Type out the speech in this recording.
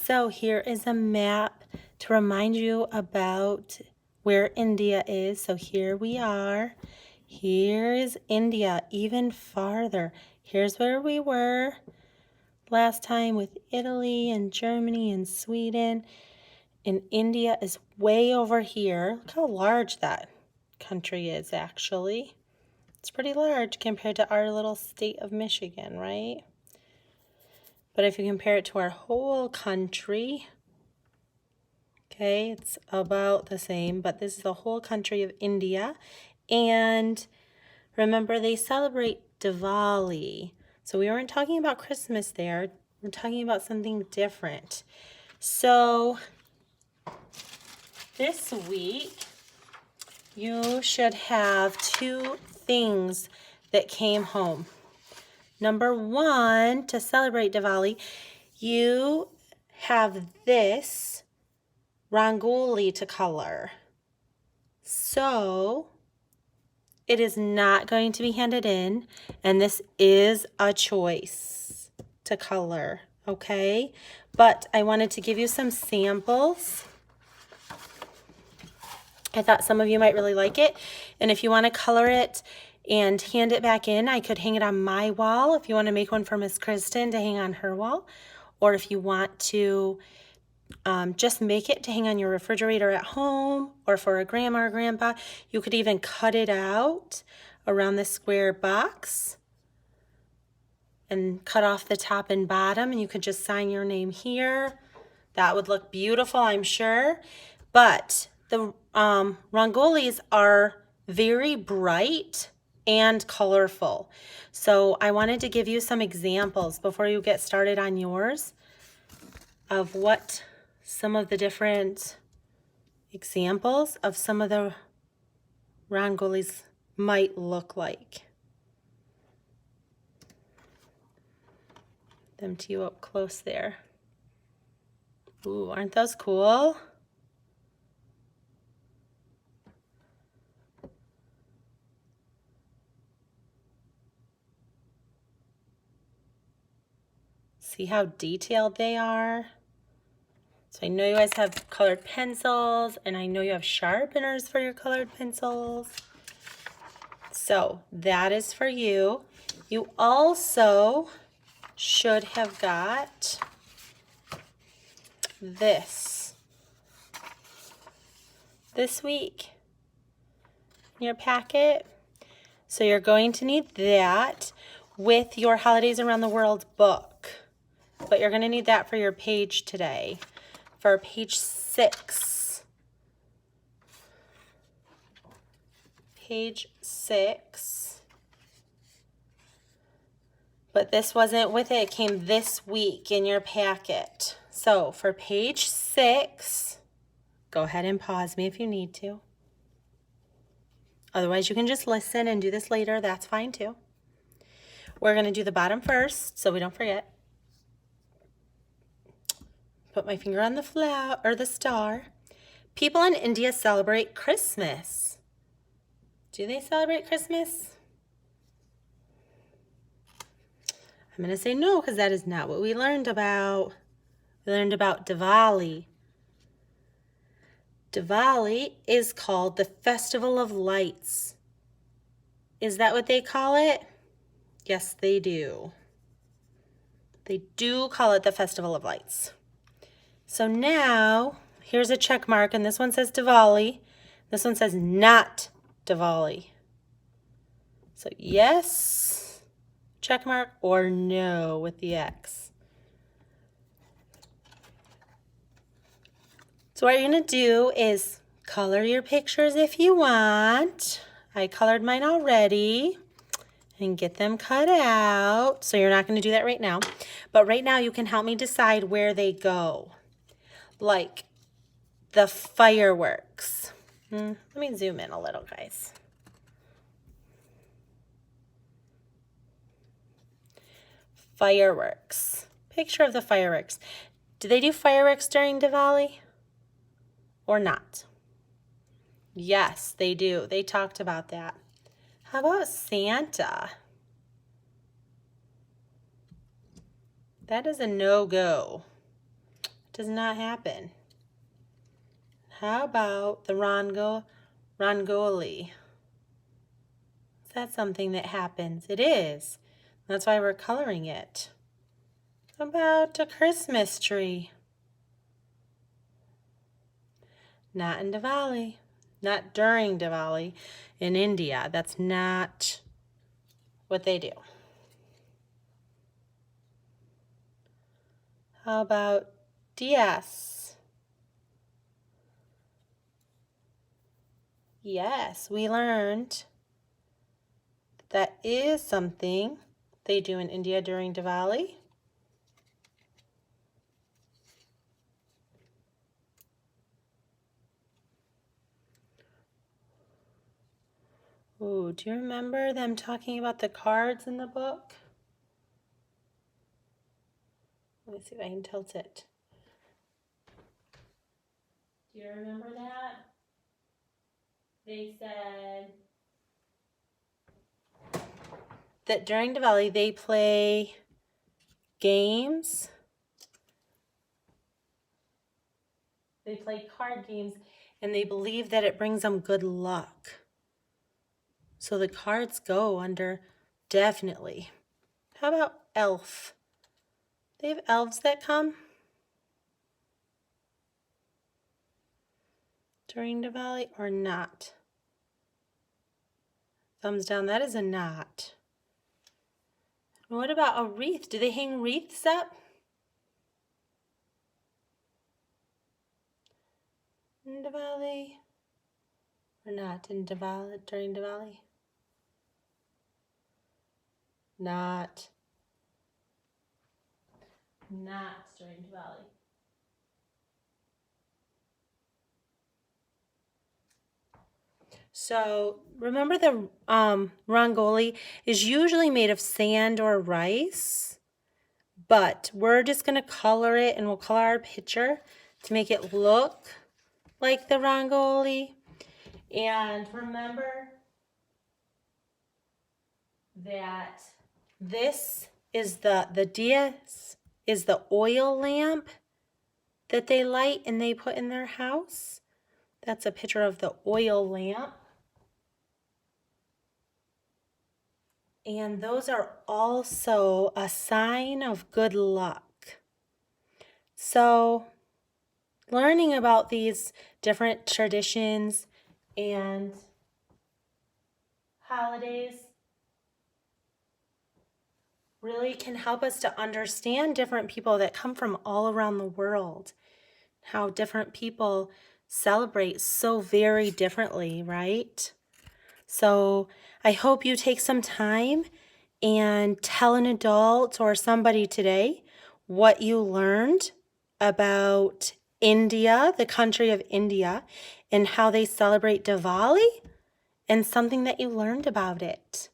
So here is a map to remind you about where India is. So here we are. Here is India, even farther. Here's where we were last time with Italy and Germany and Sweden. And India is way over here. Look how large that country is, actually. It's pretty large compared to our little state of Michigan, right? But if you compare it to our whole country, okay, it's about the same, but this is the whole country of India. And remember, they celebrate Diwali. So we weren't talking about Christmas there. We're talking about something different. So this week, you should have two things that came home. Number one, to celebrate Diwali, you have this Rangoli to color. So it is not going to be handed in, and this is a choice to color, okay? But I wanted to give you some samples. I thought some of you might really like it, and if you want to color it and hand it back in, I could hang it on my wall if you want to make one for Miss Kristen to hang on her wall, or if you want to just make it to hang on your refrigerator at home, or for a grandma or grandpa. You could even cut it out around the square box and cut off the top and bottom, and you could just sign your name here. That would look beautiful, I'm sure. But the rangolis are very bright and colorful. So I wanted to give you some examples before you get started on yours of what some of the different examples of some of the rangolis might look like. Them to you up close there. Ooh, aren't those cool? See how detailed they are? So I know you guys have colored pencils, and I know you have sharpeners for your colored pencils. So that is for you. You also should have got this week in your packet. So you're going to need that with your Holidays Around the World book. But you're going to need that for your page today, for page 6. Page 6. But this wasn't with it. It came this week in your packet. So for page 6, go ahead and pause me if you need to. Otherwise, you can just listen and do this later. That's fine too. We're going to do the bottom first so we don't forget. Put my finger on the flower or the star. People in India celebrate Christmas. Do they celebrate Christmas? I'm going to say no, because that is not what we learned about. We learned about Diwali. Diwali is called the Festival of Lights. Is that what they call it? Yes, they do. They do call it the Festival of Lights. So now, here's a check mark, and this one says Diwali. This one says not Diwali. So yes, check mark, or no with the X. So what you're going to do is color your pictures if you want. I colored mine already. And get them cut out. So you're not going to do that right now. But right now you can help me decide where they go. Like the fireworks. Let me zoom in a little, guys. Fireworks. Picture of the fireworks. Do they do fireworks during Diwali or not? Yes, they do. They talked about that. How about Santa? That is a no-go. Does not happen. How about the Rangoli? Is that something that happens? It is. That's why we're coloring it. How about a Christmas tree? Not in Diwali. Not during Diwali in India. That's not what they do. How about Diyas? Yes, we learned that is something they do in India during Diwali. Ooh, do you remember them talking about the cards in the book? Let me see if I can tilt it. Do you remember that? They said that during Diwali they play games. They play card games and they believe that it brings them good luck. So the cards go under definitely. How about elf? They have elves that come during Diwali or not? Thumbs down, that is a not. What about a wreath? Do they hang wreaths up? In Diwali or not in Diwali, during Diwali? Not during Diwali. So remember the rangoli is usually made of sand or rice, but we're just going to color it and we'll color our picture to make it look like the rangoli. And remember that this is the diyas is the oil lamp that they light and they put in their house. That's a picture of the oil lamp. And those are also a sign of good luck. So learning about these different traditions and holidays really can help us to understand different people that come from all around the world, how different people celebrate so very differently, right? So I hope you take some time and tell an adult or somebody today what you learned about India, the country of India, and how they celebrate Diwali, and something that you learned about it.